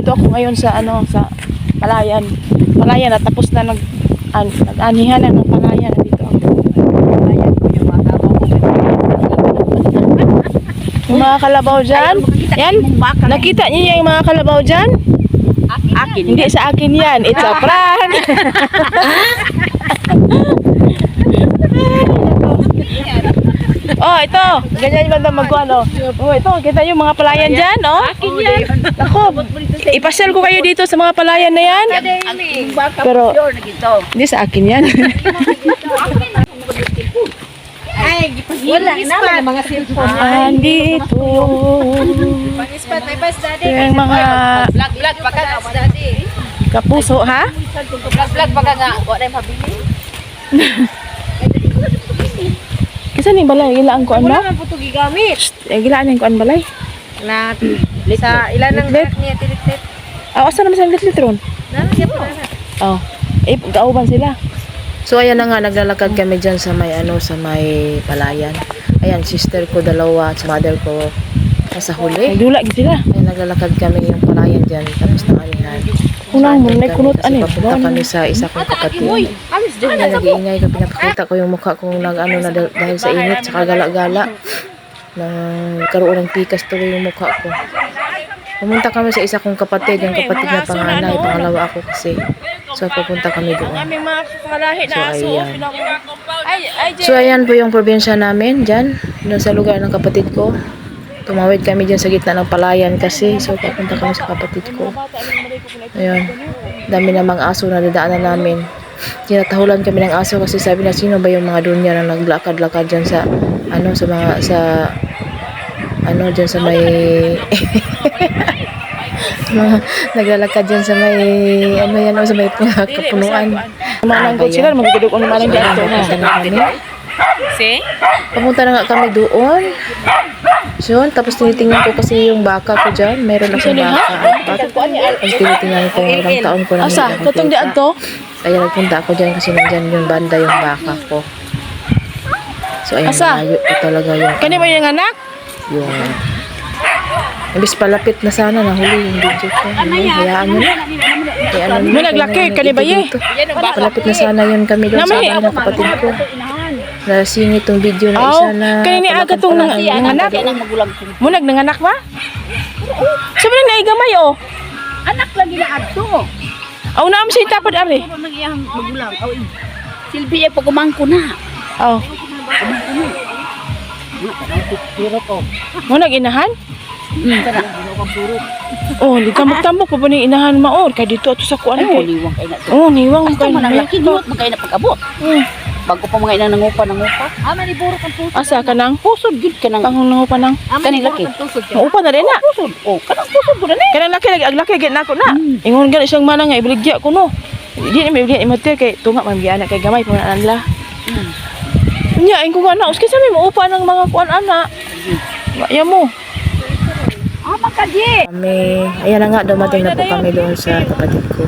nandito ako ngayon sa sa Palayan. Palayan na tapos na nag-anihan na ng Palayan. Nandito ako. Palayan ko yung mga kalabaw. Yung mga kalabaw dyan. Yan. Nakita niyo yung mga kalabaw dyan? Akin. Hindi sa akin yan. It's a prank. Oh, ito. Ganyan yung magkuhan, oh. Oh, ito. Kita yung mga palayan dyan, oh. Akin yan. Ako, ipasyal ko kayo dito sa mga palayan na yan. Pero, hindi sa akin yan. Ay, wala na mga cellphone. Andito. Pang-ispat, may bus daddy. Yung mga Vlog pa ka na, daddy. kapuso, ha? Vlog pa ka nga, wala yung pabili. Kasi ni balay, gilaan ko ano? Wala man po ito gigamit. Gilaan yung kuan balay. Na, sa ilan ng Litlit. niya, tilit-lit. Asa naman sa litlit ron? Siya po na. Oh. Gauban sila. So ayan na nga, naglalakad kami dyan sa may sa may Palayan. Ayan, sister ko dalawa at mother ko nasa huli. Nagdula sila. Ayan, naglalakad kami yung Palayan dyan tapos ng anihan. Unang mo, may kunot papunta kami sa isa kong kapatid. Ayan, nag-iingay ko, pinapakita ko yung mukha kong na dahil sa init, saka gala-gala. Karoon ng pikas tuloy yung mukha ko. Pumunta kami sa isa kong kapatid, yung kapatid na panganay, pangalawa ako kasi. So, pupunta kami doon. So, ayan. So, ayan po yung probinsya namin, dyan. Doon sa lugar ng kapatid ko. Tumawid kami dyan sa gitna ng Palayan kasi. So, pupunta kami sa kapatid ko. Ayan. Dami namang aso na dadaanan namin. Tinatahulan kami ng aso kasi sabi na sino ba yung mga dunya na naglakad-lakad dyan sa, dyan sa may mga naglalakad dyan sa may sa may kapunuan. Manang ko sila magdudog ang manang dito na. Si? Pumunta na nga kami doon. So, tapos tinitingnan ko kasi yung baka ko dyan. Meron akong baka. Tapos tinitingnan ko ilang taon ko na asa, katong diyan to? Kaya nagpunta ako dyan kasi nandyan yung banda yung baka ko. So, ayan, malayo ko talaga yung Kani ba yung anak? Yung Ibis palapit na sana nahuli yung video ko. Hayaan nyo na. May naglaki, kanibaye. Palapit na sana yun kami doon sa bahay ng kapatid ko. Nasingit tong video na isa na. Kanini aga tong nanganak. Munag nanganak ba? Sabi na naigamay oh. Anak lagi na adto. Aw naam si tapad ari. Nang iyang magulang. Silbi ay pagumangko na. Oh. Munag inahan? Oh, ligambok-tambok pa ba ni inahan maor kay dito ato sa kuan ko. Liwang kay na. Oh, niwang Kay man laki duot magkay na pag-abot. Bago pa mga ina nangupa. Maniburo kan pusod. Asa kanang Pusod gid kanang. pangunaw pa nang Kani laki. maupa na rin na. Pusod. Oh, kanang pusod gud ni. Kanang laki aglaki gid nako na. Ingon gani siyang manang nga ibaligya ko no. Di na may imotel kay tunga man anak kay gamay pa na nila. Nya ingko ana uski sa may maupa ng mga kuan ana. Ya mo. Makadi. Ayan na nga, dumating na po kami doon sa kapatid ko.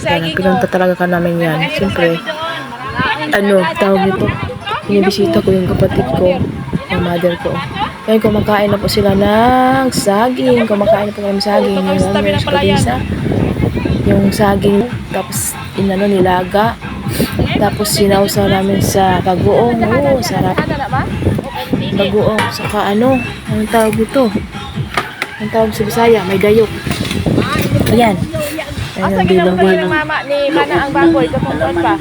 Ayan, pinunta talaga ka namin yan. Siyempre, tawag nito, binibisita ko yung kapatid ko, yung mother ko. Ayan, kumakain na po sila ng saging. Kumakain na po kami ng saging. Yung sa probinsya. Yung saging, tapos nilaga. Tapos sinausaw namin sa bagoong. Oo, sarap. Bagoong, saka anong tawag ito? Ang tawag sa Bisaya, may dayok. Ayan. Ayan ang bilong-bilong. Mama ni Mana ang baboy, kapuntuan pa.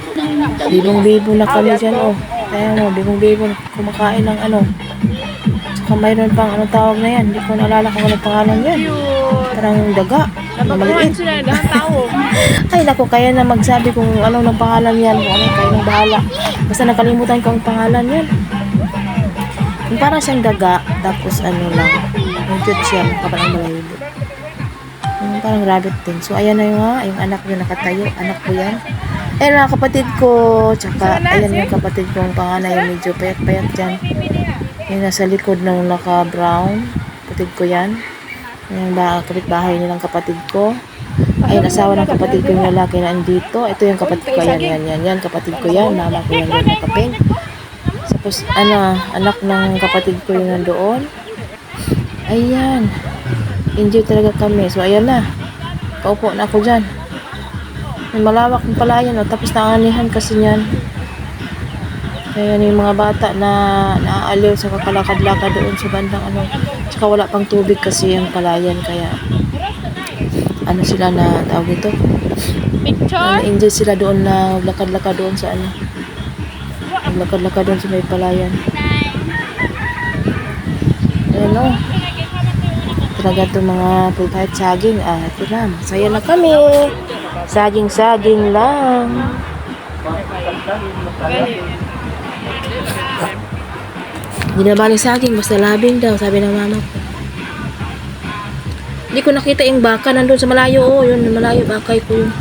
Bilong-bilong na kami dyan, oh. Ayan o, bilong-bilong. Kumakain ng Saka mayroon pang tawag na yan. Hindi ko naalala kung anong pangalan yan. Parang daga. Maliit. Ay, naku, kaya na magsabi kung ano ng pangalan yan. Kung ano, kayo nang bahala. Basta nakalimutan ko ang pangalan yan. Yung parang siyang daga, tapos lang. Yung cute siya, parang malayo. Parang rabbit din. So, ayan na yung anak niya nakatayo. Anak ko yan. Ayan na kapatid ko. Tsaka, ayan yung kapatid ko. Ang panganay yung medyo payat-payat dyan. Yung nasa likod ng naka-brown. Kapatid ko yan. Yung kapitbahay nilang kapatid ko. Ayan, asawa ng kapatid ko yung lalaki na andito. Ito yung kapatid ko. Yan. Kapatid ko yan. Mama ko yan. Yung kapeng. Tapos, anak ng kapatid ko yung nandoon. Ayan. Enjoy talaga kami. So, ayan na. Paupo na ako dyan. May malawak ng palayan, oh. Tapos naanihan kasi niyan. Kaya yung mga bata na naaaliw sa kakalakad-lakad doon sa bandang ano. Tsaka wala pang tubig kasi yung palayan. Kaya ano sila na tawag ito? Na-enjoy sila doon na lakad-lakad doon sa ano. Lakad-lakad doon sa may palayan. Ayan o. Talaga itong mga pulpahit saging. Ito na. Masaya na kami. Saging-saging lang. Hindi na bali saging. Basta labing daw. Sabi ng mama ko. Hindi ko nakita yung baka. Nandun sa malayo. Oh, yun. Malayo. Bakay ko yun.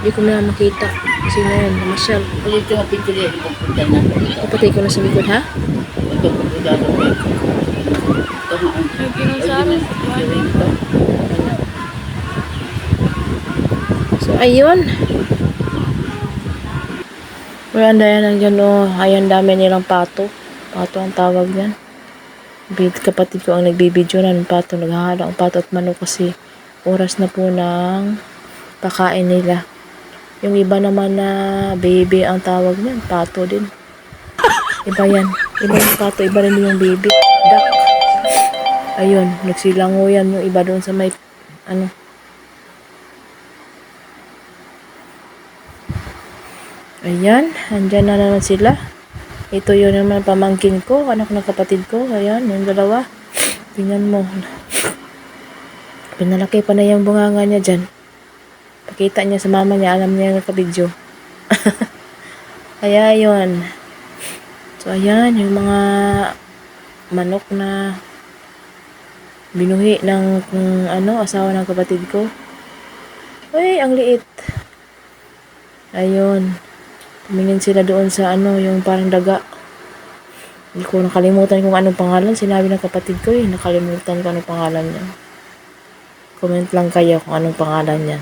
Hindi ko na makita. Kasi ngayon. Namasyal. Ito nga pintuloy. Pupunta na. Ipatay ko na sa likod, ha? So, ayun. Ayan, dayan nandiyan, oh. Ayan, dami nilang pato. Pato ang tawag niyan. Kapatid ko ang nagbibideo ng pato. Naghahalo ang pato at manok kasi oras na po ng pakain nila. Yung iba naman na baby ang tawag niyan. Pato din. Iba yan. Iba yung pato. Iba rin yung baby. Duck. Ayun. Nagsilango yan yung iba doon sa may ano. Ayan. Andyan na naman sila. Ito yun naman pamangkin ko. Anak ng kapatid ko. Ayan. Yung dalawa. Tingnan mo. Pinalaki pa na yung bunganga niya dyan. Pakita niya sa mama niya. Alam niya yung nakabidyo. Kaya yun. So, ayan. Yung mga manok na binuhi ng asawa ng kapatid ko. Uy, ang liit. Ayun. Tumingin sila doon sa yung parang daga. Hindi ko nakalimutan kung anong pangalan. Sinabi ng kapatid ko nakalimutan ko anong pangalan niya. Comment lang kayo kung anong pangalan niya.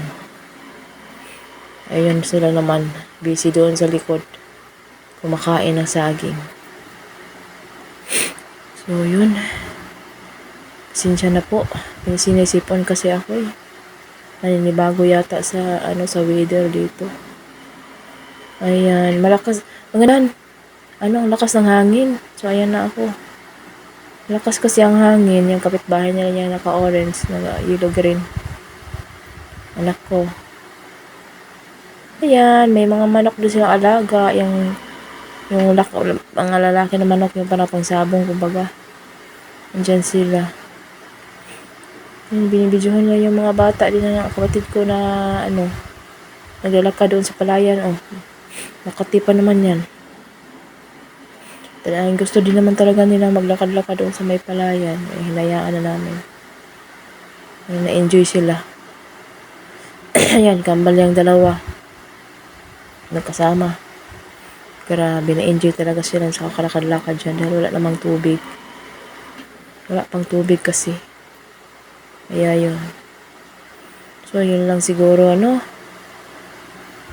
Ayun sila naman. Busy doon sa likod. Kumakain ng saging. So, yun. Sinsya na po. Sinisipon kasi ako naninibago yata sa sa weather dito. Ayan, malakas. Ang lakas ng hangin. So, ayan na ako. Malakas kasi ang hangin. Yung kapitbahay nila niya naka-orange, naka-yellow green. Anak ko. Ayan, may mga manok doon silang alaga. Yung mga lalaki na manok, yung parang sabong, kumbaga. Andyan sila. Yung binibidyohan niya yung mga bata din na kapatid ko na naglalakad doon sa palayan. Oh. Makati pa naman yan. Gusto din naman talaga nila maglakad-lakad doon sa may palayan. Hinayaan na namin. Na-enjoy sila. Ayan, kambal yung dalawa. Nagkasama. Grabe, na-enjoy talaga sila sa kakalakad-lakad dyan dahil wala namang tubig. Wala pang tubig kasi. Kaya yun. So, yun lang siguro,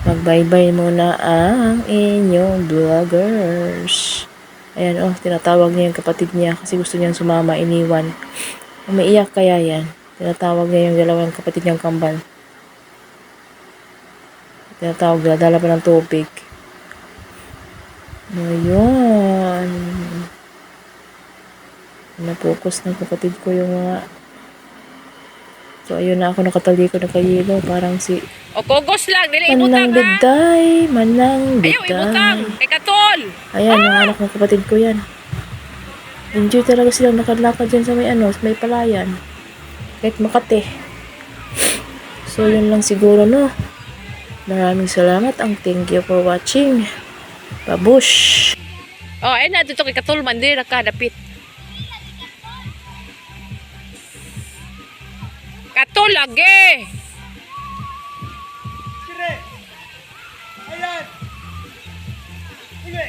mag-bye-bye muna ang inyong vloggers. Ayan, tinatawag niya yung kapatid niya kasi gusto niyang sumama, iniwan. Umiiyak kaya yan. Tinatawag niya yung dalawang kapatid niyang kambal. Tinatawag niya, dala pa ng tubig. Ayun. Napokus ng kapatid ko yung mga. So, ayun na ako nakatalikod na kayilo. Parang si O kugos lang, dili ibutang Manang Ayaw ibutang, biday. kay Katol. Ayan, yung anak ng kapatid ko yan. Enjoy talaga silang nakadlakad dyan sa may palayan. Kahit Makati. So, yun lang siguro, Maraming salamat. Thank you for watching. Babush! Ayun na, dito kay Katol, mandir ka, dapit. Katol, lagi! Sire! Ayan! Uli!